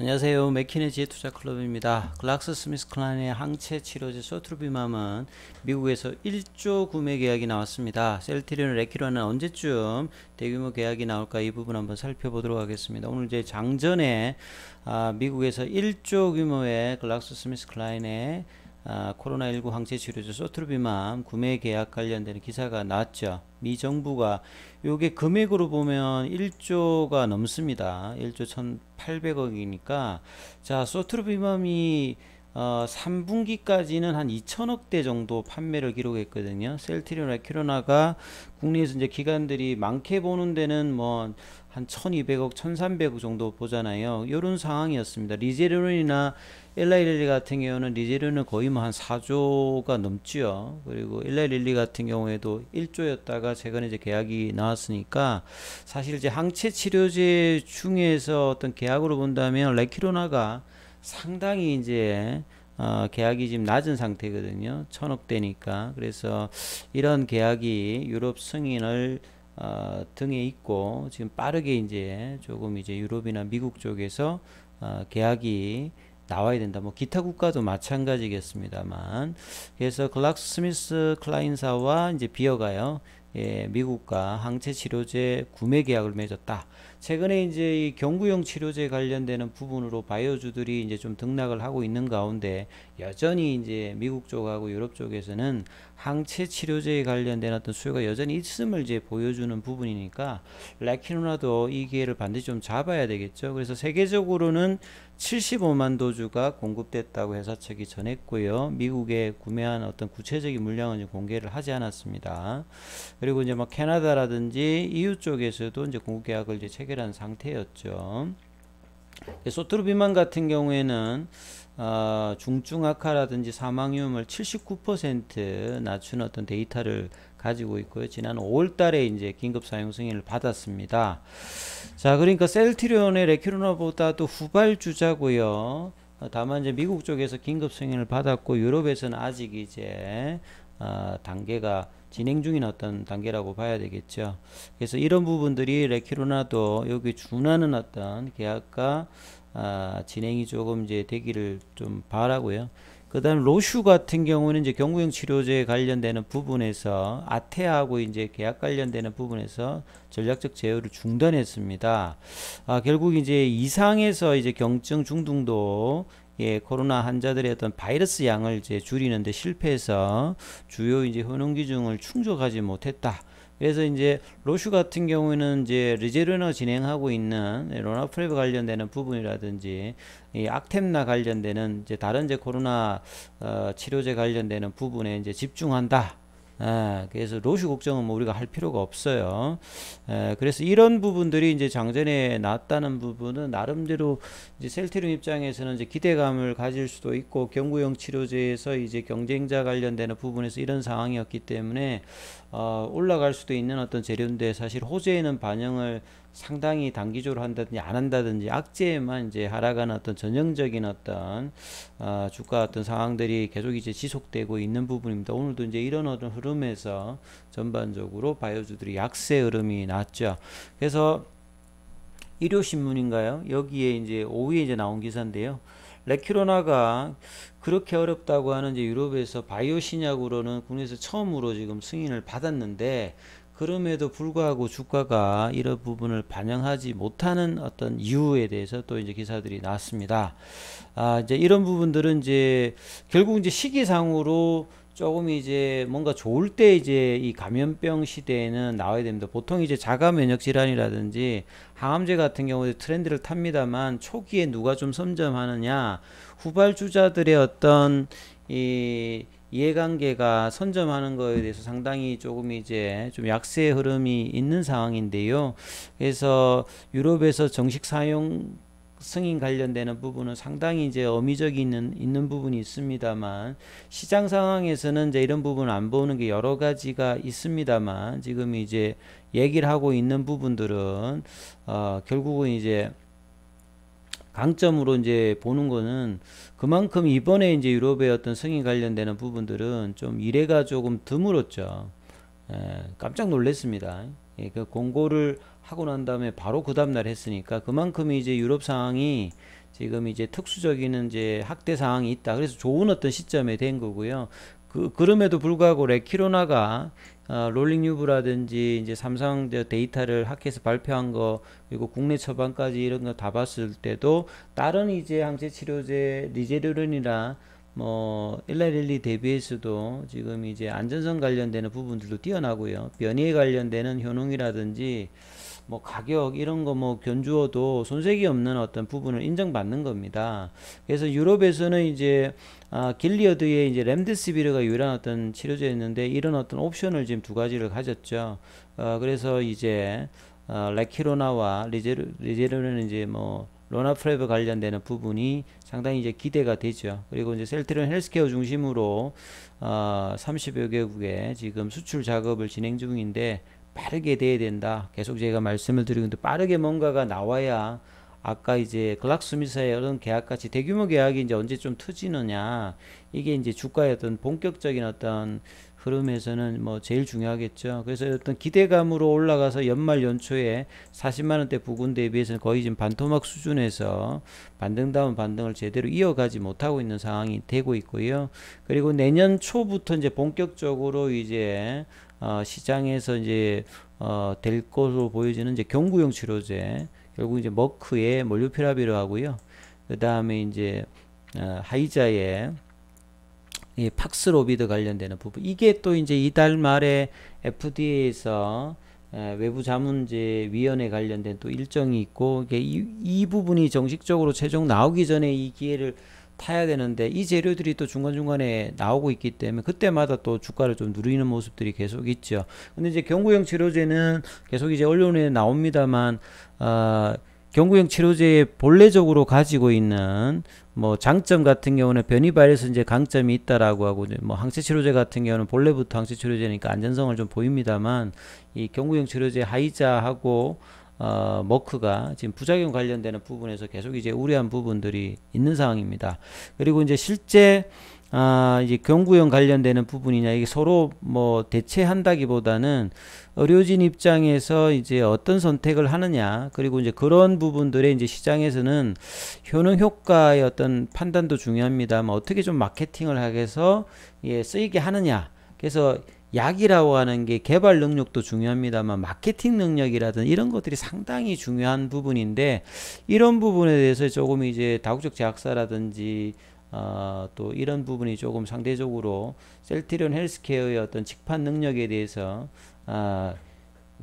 안녕하세요. 맥키네지의 투자클럽입니다. 글락스스미스클라인의 항체 치료제 소트루비맘은 미국에서 1조 구매 계약이 나왔습니다. 셀트리온, 레키로나는 언제쯤 대규모 계약이 나올까 이 부분 한번 살펴보도록 하겠습니다. 오늘 이제 장전에 미국에서 1조 규모의 글락스스미스클라인의 코로나19 항체 치료제 소트루비맘 구매 계약 관련되는 기사가 나왔죠. 미 정부가 요게 금액으로 보면 1조가 넘습니다. 1조 1,800억이니까 자, 소트루비맘이 3분기까지는 한 2천억대 정도 판매를 기록했거든요. 셀트리온, 레키로나가 국내에서 이제 기관들이 많게 보는 데는 뭐 한 1200억, 1300억 정도 보잖아요. 이런 상황이었습니다. 리제론이나 엘라이릴리 같은 경우는 리제론은 거의 뭐 한 4조가 넘지요. 그리고 엘라이릴리 같은 경우에도 1조였다가 최근에 이제 계약이 나왔으니까 사실 이제 항체 치료제 중에서 어떤 계약으로 본다면 레키로나가 상당히 이제 계약이 지금 낮은 상태거든요. 1000억대니까. 그래서 이런 계약이 유럽 승인을 등에 있고 지금 빠르게 이제 조금 이제 유럽이나 미국 쪽에서 계약이 나와야 된다. 뭐 기타 국가도 마찬가지겠습니다만. 그래서 글락스스미스 클라인사와 이제 비어가요. 예, 미국과 항체 치료제 구매 계약을 맺었다. 최근에 이제 이 경구용 치료제 관련되는 부분으로 바이오주들이 이제 좀 등락을 하고 있는 가운데 여전히 이제 미국 쪽하고 유럽 쪽에서는 항체 치료제에 관련된 어떤 수요가 여전히 있음을 이제 보여주는 부분이니까 레키노나도 이 기회를 반드시 좀 잡아야 되겠죠. 그래서 세계적으로는 75만 도주가 공급됐다고 회사 측이 전했고요. 미국에 구매한 어떤 구체적인 물량은 공개를 하지 않았습니다. 그리고 이제 뭐 캐나다라든지 EU 쪽에서도 이제 공급 계약을 이제 체결한 상태였죠. 소트루비만 같은 경우에는 중증 악화라든지 사망 위험을 79% 낮추는 어떤 데이터를 가지고 있고요. 지난 5월 달에 이제 긴급 사용 승인을 받았습니다. 자, 그러니까 셀트리온의 레키로나보다도 후발주자고요. 다만 이제 미국 쪽에서 긴급 승인을 받았고 유럽에서는 아직 이제 단계가 진행 중인 어떤 단계라고 봐야 되겠죠. 그래서 이런 부분들이 레키로나도 여기 준하는 어떤 계약과 진행이 조금 이제 되기를 좀 바라고요. 그 다음 로슈 같은 경우는 이제 경구용 치료제에 관련되는 부분에서 아테하고 이제 계약 관련되는 부분에서 전략적 제휴를 중단했습니다. 결국 이제 이상에서 이제 경증 중등도 예, 코로나 환자들의 어떤 바이러스 양을 이제 줄이는데 실패해서 주요 이제 효능 기준을 충족하지 못했다. 그래서 이제 로슈 같은 경우에는 이제 리제르너 진행하고 있는 로나프레브 관련되는 부분이라든지 이 악템나 관련되는 이제 다른 이제 코로나 치료제 관련되는 부분에 이제 집중한다. 그래서 로슈 걱정은 뭐 우리가 할 필요가 없어요. 그래서 이런 부분들이 이제 장전에 나왔다는 부분은 나름대로 이제 셀트리온 입장에서는 이제 기대감을 가질 수도 있고 경구용 치료제에서 이제 경쟁자 관련되는 부분에서 이런 상황이었기 때문에 올라갈 수도 있는 어떤 재료인데 사실 호재에는 반영을 상당히 단기적으로 한다든지 안 한다든지 악재에만 이제 하락하는 어떤 전형적인 어떤 주가 어떤 상황들이 계속 이제 지속되고 있는 부분입니다. 오늘도 이제 이런 어떤 흐름에서 전반적으로 바이오주들이 약세 흐름이 났죠. 그래서 일요신문인가요? 여기에 이제 오후에 이제 나온 기사인데요. 레키로나가 그렇게 어렵다고 하는 이제 유럽에서 바이오 신약으로는 국내에서 처음으로 지금 승인을 받았는데 그럼에도 불구하고 주가가 이런 부분을 반영하지 못하는 어떤 이유에 대해서 또 이제 기사들이 나왔습니다. 이제 이런 부분들은 이제 결국 이제 시기상으로 조금 이제 뭔가 좋을 때 이제 이 감염병 시대에는 나와야 됩니다. 보통 이제 자가 면역 질환이라든지 항암제 같은 경우에 트렌드를 탑니다만 초기에 누가 좀 선점하느냐 후발주자들의 어떤 이 이해관계가 선점하는 거에 대해서 상당히 조금 이제 좀 약세 흐름이 있는 상황인데요. 그래서 유럽에서 정식 사용 승인 관련되는 부분은 상당히 이제 어미적이 있는 부분이 있습니다만 시장 상황에서는 이제 이런 부분 안 보는 게 여러 가지가 있습니다만 지금 이제 얘기를 하고 있는 부분들은 결국은 이제 강점으로 이제 보는 거는 그만큼 이번에 이제 유럽의 어떤 승인 관련되는 부분들은 좀 이래가 조금 드물었죠. 깜짝 놀랐습니다. 예, 그 공고를 하고 난 다음에 바로 그 다음날 했으니까 그만큼 이제 유럽 상황이 지금 이제 특수적인 이제 학대 상황이 있다. 그래서 좋은 어떤 시점에 된 거고요. 그럼에도 불구하고 레키로나가 롤링 뉴브라든지 이제 삼성 데이터를 학회에서 발표한 거 그리고 국내 처방까지 이런 거 다 봤을 때도 다른 이제 항체 치료제 리제르론이나 뭐 일라릴리 대비해서도 지금 이제 안전성 관련되는 부분들도 뛰어나고요. 변이에 관련되는 효능이라든지 뭐 가격 이런 거 뭐 견주어도 손색이 없는 어떤 부분을 인정받는 겁니다. 그래서 유럽에서는 이제 길리어드의 이제 렘데시비르가 유일한 어떤 치료제였는데 이런 어떤 옵션을 지금 두 가지를 가졌죠. 그래서 이제 레키로나와 리제르는 이제 뭐 로나프레브 관련되는 부분이 상당히 이제 기대가 되죠. 그리고 이제 셀트리온 헬스케어 중심으로 30여 개국에 지금 수출 작업을 진행 중인데 빠르게 돼야 된다. 계속 제가 말씀을 드리고 있는데 빠르게 뭔가가 나와야 아까 이제 글락스미스의 이런 계약같이 대규모 계약이 이제 언제 좀 터지느냐 이게 이제 주가의 어떤 본격적인 어떤 흐름에서는 뭐 제일 중요하겠죠. 그래서 어떤 기대감으로 올라가서 연말 연초에 40만 원대 부근 대비해서는 거의 지금 반토막 수준에서 반등다운 반등을 제대로 이어가지 못하고 있는 상황이 되고 있고요. 그리고 내년 초부터 이제 본격적으로 이제 시장에서 이제 될 것으로 보여지는 이제 경구용 치료제 결국 이제 머크의 몰루피라비르 하고요. 그 다음에 이제 하이자의 이 팍스로비드 관련되는 부분 이게 또 이제 이달 말에 FDA에서 외부 자문제 위원회 관련된 또 일정이 있고 이게 이 부분이 정식적으로 최종 나오기 전에 이 기회를 타야 되는데 이 재료들이 또 중간중간에 나오고 있기 때문에 그때마다 또 주가를 좀 누리는 모습들이 계속 있죠. 근데 이제 경구용 치료제는 계속 이제 언론에 나옵니다만 경구용 치료제의 본래적으로 가지고 있는 뭐 장점 같은 경우는 변이 바이러스 이제 강점이 있다라고 하고 뭐 항체 치료제 같은 경우는 본래부터 항체 치료제니까 안전성을 좀 보입니다만 이 경구용 치료제 하이자하고 머크가 지금 부작용 관련되는 부분에서 계속 이제 우려한 부분들이 있는 상황입니다. 그리고 이제 실제 이제 경구용 관련되는 부분이냐 이게 서로 뭐 대체한다기보다는 의료진 입장에서 이제 어떤 선택을 하느냐 그리고 이제 그런 부분들의 이제 시장에서는 효능 효과의 어떤 판단도 중요합니다만 어떻게 좀 마케팅을 하게서 예, 쓰이게 하느냐 그래서 약이라고 하는 게 개발 능력도 중요합니다만 마케팅 능력이라든 이런 것들이 상당히 중요한 부분인데 이런 부분에 대해서 조금 이제 다국적 제약사라든지 또 이런 부분이 조금 상대적으로 셀트리온 헬스케어의 어떤 직판 능력에 대해서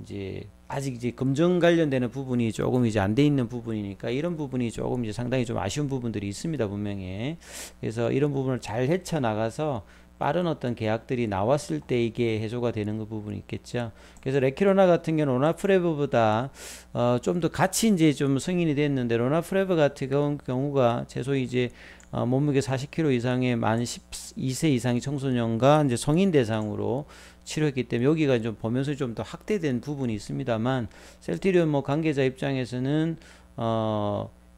이제 아직 이제 검증 관련되는 부분이 조금 이제 안 돼 있는 부분이니까 이런 부분이 조금 이제 상당히 좀 아쉬운 부분들이 있습니다 분명히. 그래서 이런 부분을 잘 헤쳐 나가서 빠른 어떤 계약들이 나왔을 때 이게 해소가 되는 그 부분이 있겠죠. 그래서 레키로나 같은 경우는 로나프레브보다 좀 더 같이 이제 좀 승인이 됐는데 로나프레브 같은 경우가 최소 이제 몸무게 40kg 이상의 만 12세 이상의 청소년과 이제 성인 대상으로 치료했기 때문에 여기가 좀 보면서 좀 더 확대된 부분이 있습니다만 셀트리온 뭐 관계자 입장에서는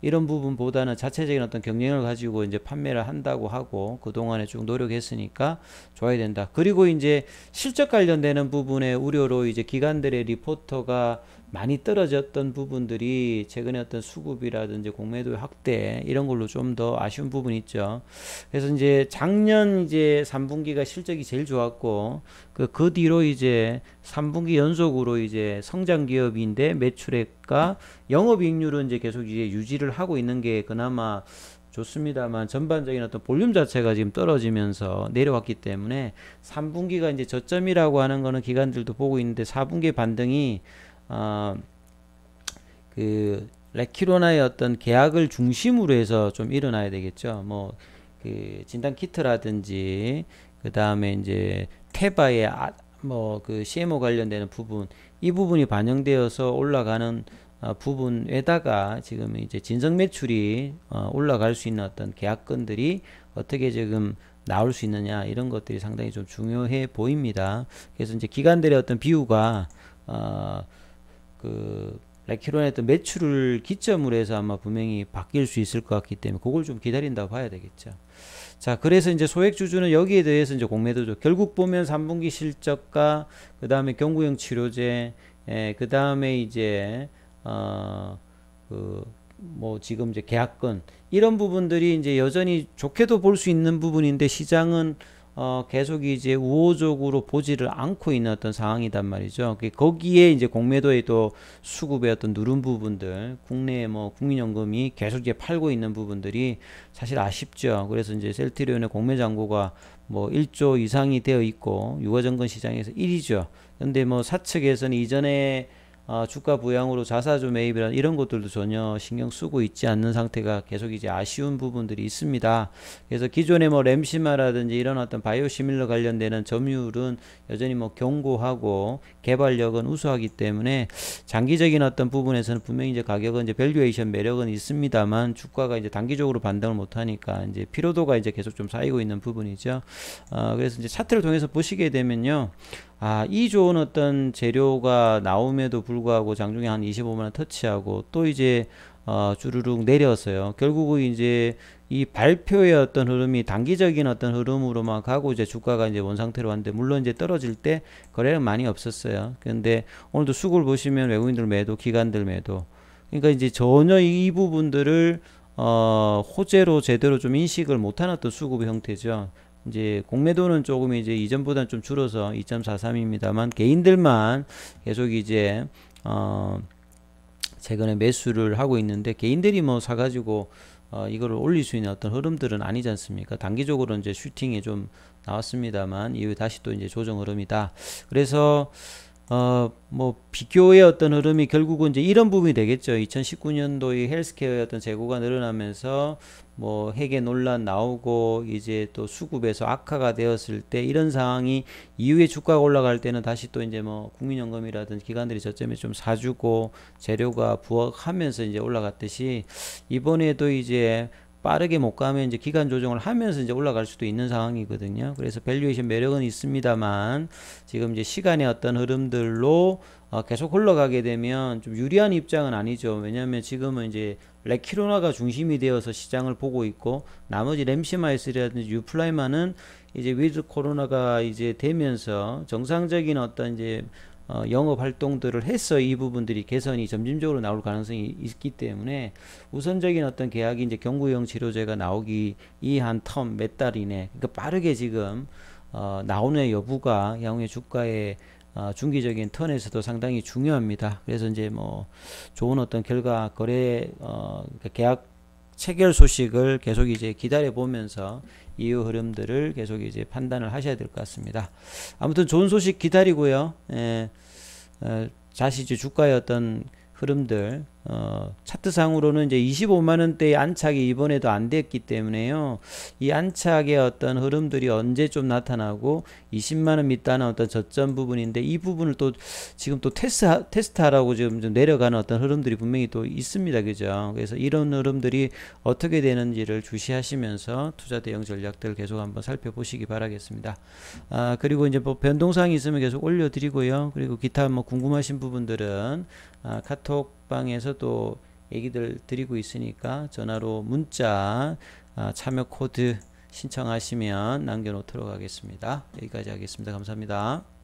이런 부분보다는 자체적인 어떤 경쟁을 가지고 이제 판매를 한다고 하고 그동안에 쭉 노력했으니까 좋아야 된다. 그리고 이제 실적 관련되는 부분의 우려로 이제 기관들의 리포터가 많이 떨어졌던 부분들이 최근에 어떤 수급이라든지 공매도 확대 이런 걸로 좀 더 아쉬운 부분이 있죠. 그래서 이제 작년 이제 3분기가 실적이 제일 좋았고 그 뒤로 이제 3분기 연속으로 이제 성장 기업인데 매출액과 영업이익률은 이제 계속 이제 유지를 하고 있는 게 그나마 좋습니다만 전반적인 어떤 볼륨 자체가 지금 떨어지면서 내려왔기 때문에 3분기가 이제 저점이라고 하는 거는 기관들도 보고 있는데 4분기 반등이 그 레키로나의 어떤 계약을 중심으로 해서 좀 일어나야 되겠죠. 뭐 그 진단 키트라든지 그 다음에 이제 테바의 뭐 그 CMO 관련되는 부분 이 부분이 반영되어서 올라가는 부분에다가 지금 이제 진성 매출이 올라갈 수 있는 어떤 계약건들이 어떻게 지금 나올 수 있느냐 이런 것들이 상당히 좀 중요해 보입니다. 그래서 이제 기관들의 어떤 비유가 그 레키론의 어떤 매출을 기점으로 해서 아마 분명히 바뀔 수 있을 것 같기 때문에 그걸 좀 기다린다고 봐야 되겠죠. 자, 그래서 이제 소액주주는 여기에 대해서 이제 공매도죠. 결국 보면 3분기 실적과 그 다음에 경구용 치료제 그 다음에 이제 뭐 지금 이제 계약권 이런 부분들이 이제 여전히 좋게도 볼 수 있는 부분인데 시장은 계속 이제 우호적으로 보지를 않고 있는 어떤 상황이단 말이죠. 거기에 이제 공매도의 또 수급의 어떤 누른 부분들, 국내에 뭐 국민연금이 계속 이제 팔고 있는 부분들이 사실 아쉽죠. 그래서 이제 셀트리온의 공매 잔고가 뭐 1조 이상이 되어 있고 유가증권 시장에서 1위죠. 근데 뭐 사측에서는 이전에 주가 부양으로 자사주 매입이나 이런 것들도 전혀 신경 쓰고 있지 않는 상태가 계속 이제 아쉬운 부분들이 있습니다. 그래서 기존의 뭐 램시마라든지 이런 어떤 바이오시밀러 관련되는 점유율은 여전히 뭐 견고하고 개발력은 우수하기 때문에 장기적인 어떤 부분에서는 분명히 이제 가격은 이제 밸류에이션 매력은 있습니다만 주가가 이제 단기적으로 반등을 못하니까 이제 피로도가 이제 계속 좀 쌓이고 있는 부분이죠. 그래서 이제 차트를 통해서 보시게 되면요. 이 좋은 어떤 재료가 나옴에도 불구하고 장중에 한 25만원 터치하고 또 이제 주르륵 내려서요. 결국은 이제 이 발표의 어떤 흐름이 단기적인 어떤 흐름으로만 가고 이제 주가가 이제 원상태로 왔는데 물론 이제 떨어질 때 거래는 많이 없었어요. 근데 오늘도 수급을 보시면 외국인들 매도, 기관들 매도. 그러니까 이제 전혀 이 부분들을 호재로 제대로 좀 인식을 못한 어떤 수급의 형태죠. 이제 공매도는 조금 이제 이전보다는 좀 줄어서 2.43입니다만 개인들만 계속 이제 최근에 매수를 하고 있는데 개인들이 뭐 사가지고 이거를 올릴 수 있는 어떤 흐름들은 아니지 않습니까? 단기적으로 이제 슈팅이 좀 나왔습니다만 이후에 다시 또 이제 조정 흐름이다. 그래서 뭐 비교의 어떤 흐름이 결국은 이제 이런 부분이 되겠죠. 2019년도의 헬스케어의 어떤 재고가 늘어나면서 뭐 회계 논란 나오고 이제 또 수급에서 악화가 되었을 때 이런 상황이 이후에 주가가 올라갈 때는 다시 또 이제 뭐 국민연금이라든지 기관들이 저점에 좀 사주고 재료가 부각하면서 이제 올라갔듯이 이번에도 이제 빠르게 못 가면 이제 기간 조정을 하면서 이제 올라갈 수도 있는 상황이거든요. 그래서 밸류에이션 매력은 있습니다만 지금 이제 시간의 어떤 흐름들로 계속 흘러가게 되면 좀 유리한 입장은 아니죠. 왜냐하면 지금은 이제 레키로나가 중심이 되어서 시장을 보고 있고 나머지 램시마이스라든지 유플라이마는 이제 위드 코로나가 이제 되면서 정상적인 어떤 이제 영업 활동들을 해서 이 부분들이 개선이 점진적으로 나올 가능성이 있기 때문에 우선적인 어떤 계약이 이제 경구용 치료제가 나오기 이 한 텀 몇 달 이내 그러니까 빠르게 지금 나오는 여부가 향후의 주가의 중기적인 턴에서도 상당히 중요합니다. 그래서 이제 뭐 좋은 어떤 결과 거래 그러니까 계약 체결 소식을 계속 이제 기다려 보면서 이후 흐름들을 계속 이제 판단을 하셔야 될 것 같습니다. 아무튼 좋은 소식 기다리고요. 다시 이제 주가의 어떤 흐름들 차트상으로는 이제 25만원대의 안착이 이번에도 안 됐기 때문에요. 이 안착의 어떤 흐름들이 언제 좀 나타나고 20만원 밑단은 어떤 저점 부분인데 이 부분을 또 지금 또 테스트하라고 지금 좀 내려가는 어떤 흐름들이 분명히 또 있습니다. 그죠? 그래서 이런 흐름들이 어떻게 되는지를 주시하시면서 투자 대응 전략들 계속 한번 살펴보시기 바라겠습니다. 그리고 이제 뭐 변동사항이 있으면 계속 올려드리고요. 그리고 기타 뭐 궁금하신 부분들은 카톡방에서 또 얘기들 드리고 있으니까 전화로 문자 참여 코드 신청하시면 남겨놓도록 하겠습니다. 여기까지 하겠습니다. 감사합니다.